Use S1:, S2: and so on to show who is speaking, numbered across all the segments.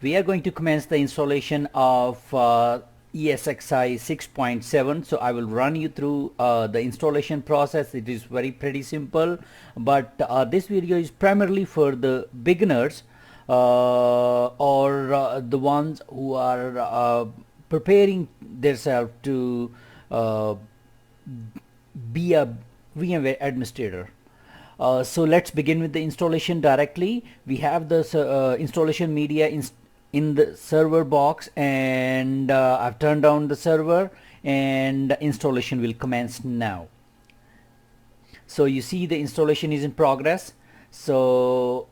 S1: We are going to commence the installation of ESXi 6.7. So I will run you through the installation process. It is pretty simple, but this video is primarily for the beginners or the ones who are preparing themselves to be a VMware administrator. So let's begin with the installation directly. We have the installation media in the server box, and I've turned on the server, and installation will commence now. So you see the installation is in progress. So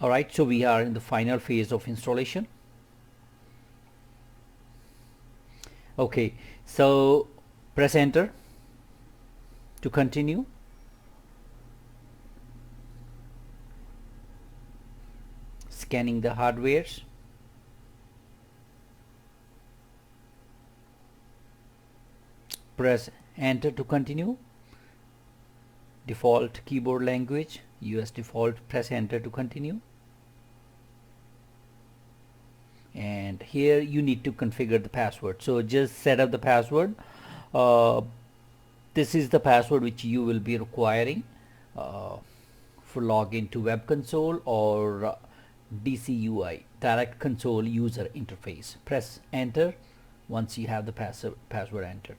S1: alright, so we are in the final phase of installation. Okay, so press enter to continue. Scanning the hardwares. Press enter to continue. Default keyboard language, US default. Press enter to continue. And here you need to configure the password, so just set up the password. This is the password which you will be requiring for login to web console or DCUI, direct console user interface. Press enter once you have the password entered.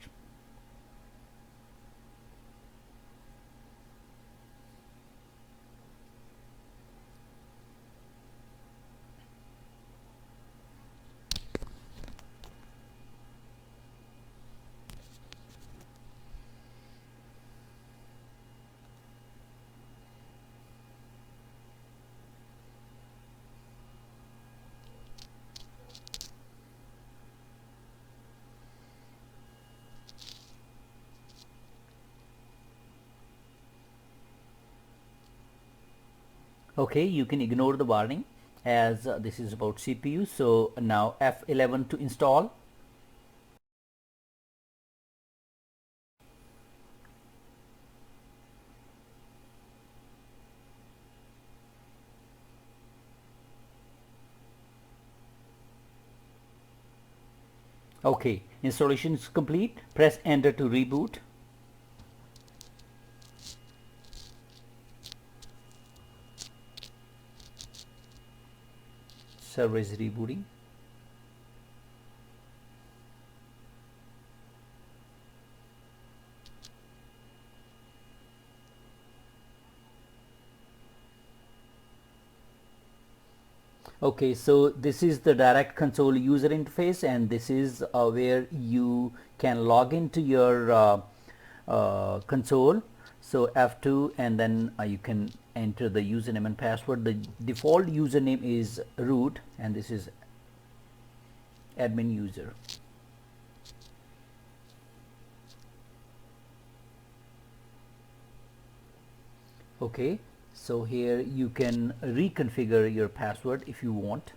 S1: Okay, you can ignore the warning as this is about CPU. So now F11 to install. Okay, installation is complete. Press enter to reboot. Server is rebooting. Okay, so this is the direct console user interface, and this is where you can log into your console. So F2, and then you can enter the username and password. The default username is root, and this is admin user. Okay, so here you can reconfigure your password if you want.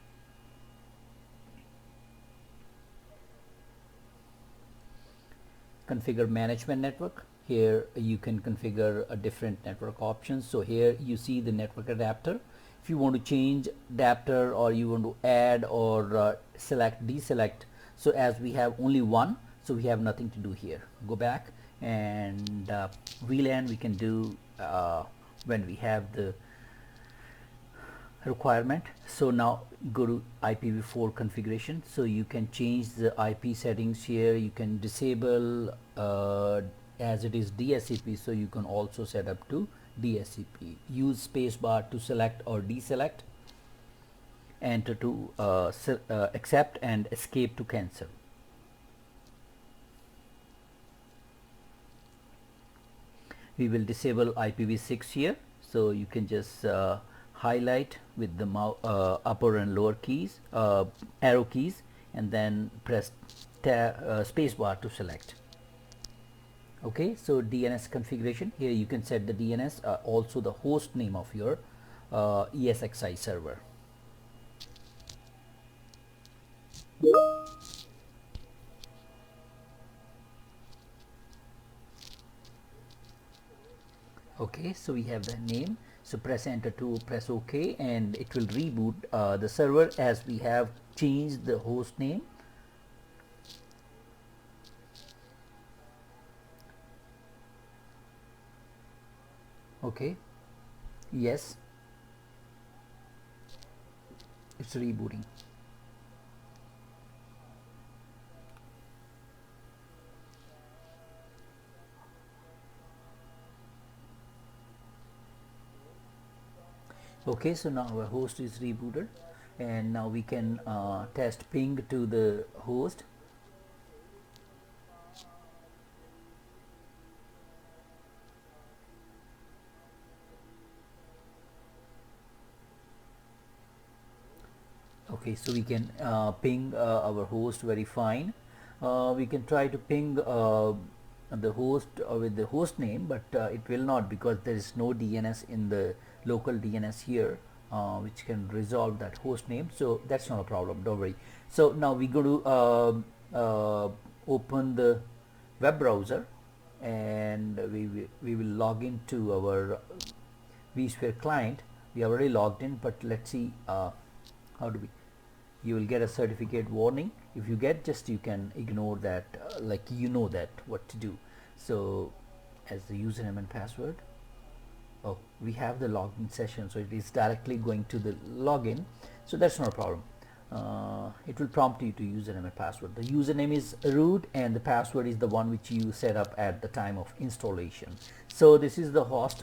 S1: Configure management network. Here you can configure a different network options. So here you see the network adapter. If you want to change adapter, or you want to add or select, deselect, so as we have only one, so we have nothing to do here. Go back, and VLAN we can do when we have the requirement. So now go to IPv4 configuration. So you can change the IP settings here. You can disable as it is DSCP, so you can also set up to DSCP. Use spacebar to select or deselect. Enter to accept, and escape to cancel. We will disable IPv6 here, so you can just highlight with the upper and lower keys, arrow keys, and then press spacebar to select. Okay, so DNS configuration, here you can set the DNS, also the host name of your ESXi server. Okay, so we have the name. So press enter to press OK, and it will reboot the server as we have changed the host name. Okay, yes, it's rebooting. Okay, so now our host is rebooted, and now we can test ping to the host. Okay, so we can ping our host very fine. We can try to ping the host with the host name, but it will not, because there is no DNS in the local DNS here, which can resolve that host name. So that's not a problem, don't worry. So now we go to open the web browser, and we will log into our vSphere client. We are already logged in, but let's see how do we. You will get a certificate warning. If you get, just you can ignore that, like you know that what to do. So as the username and password, oh, we have the login session, so it is directly going to the login, so that's not a problem. It will prompt you to username and password. The username is root, and the password is the one which you set up at the time of installation. So this is the host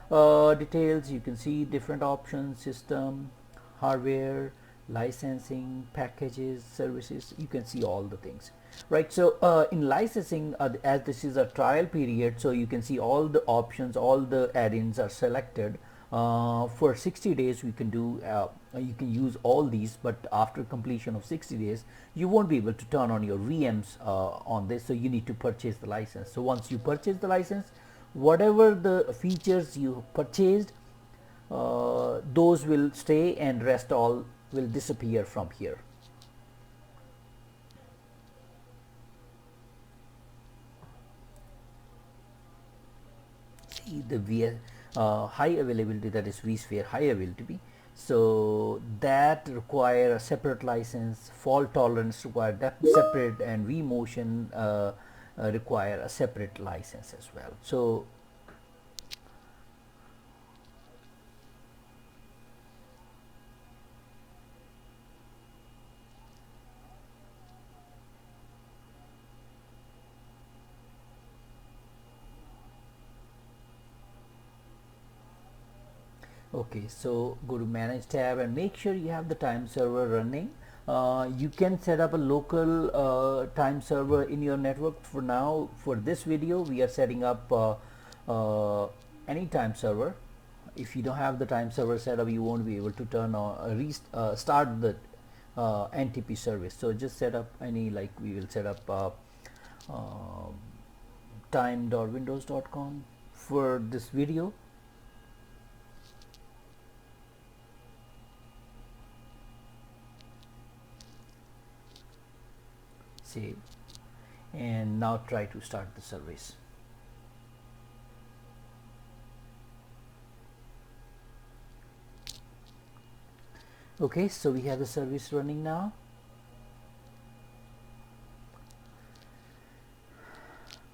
S1: details. You can see different options: system, hardware, licensing, packages, services. You can see all the things, right? So in licensing, as this is a trial period, so you can see all the options, all the add-ins are selected. For 60 days we can do you can use all these, but after completion of 60 days you won't be able to turn on your VMs on this, so you need to purchase the license. So once you purchase the license, whatever the features you purchased, those will stay, and rest all will disappear from here. See the high availability, that is vSphere high availability. So that require a separate license. Fault tolerance require that separate, and vMotion require a separate license as well. So okay, so go to manage tab and make sure you have the time server running. You can set up a local time server in your network. For now, for this video we are setting up any time server. If you don't have the time server set up, you won't be able to turn on start the NTP service. So just set up any, like we will set up time.windows.com for this video. Save, and now try to start the service. Okay, so we have the service running now.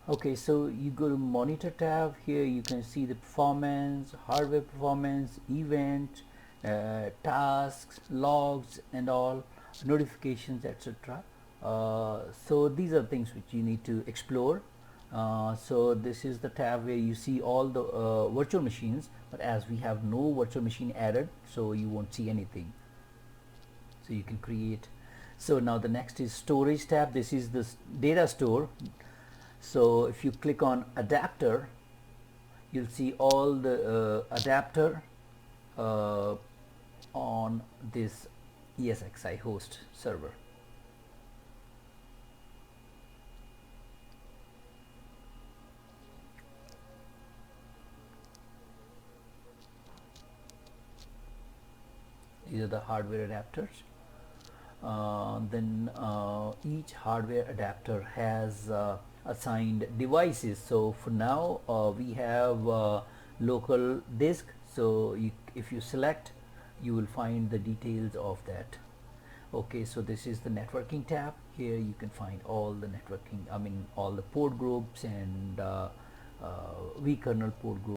S1: Okay, so you go to monitor tab. Here you can see the performance, hardware performance, event, tasks, logs, and all, notifications, etc. So these are things which you need to explore. So this is the tab where you see all the virtual machines, but as we have no virtual machine added, so you won't see anything. So you can create. So now the next is storage tab. This is the data store. So if you click on adapter, you'll see all the adapter on this ESXi host server. These are the hardware adapters. then each hardware adapter has assigned devices. So for now we have local disk, so if you select, you will find the details of that. Okay, so this is the networking tab. Here you can find all the networking, I mean all the port groups and vkernel port groups.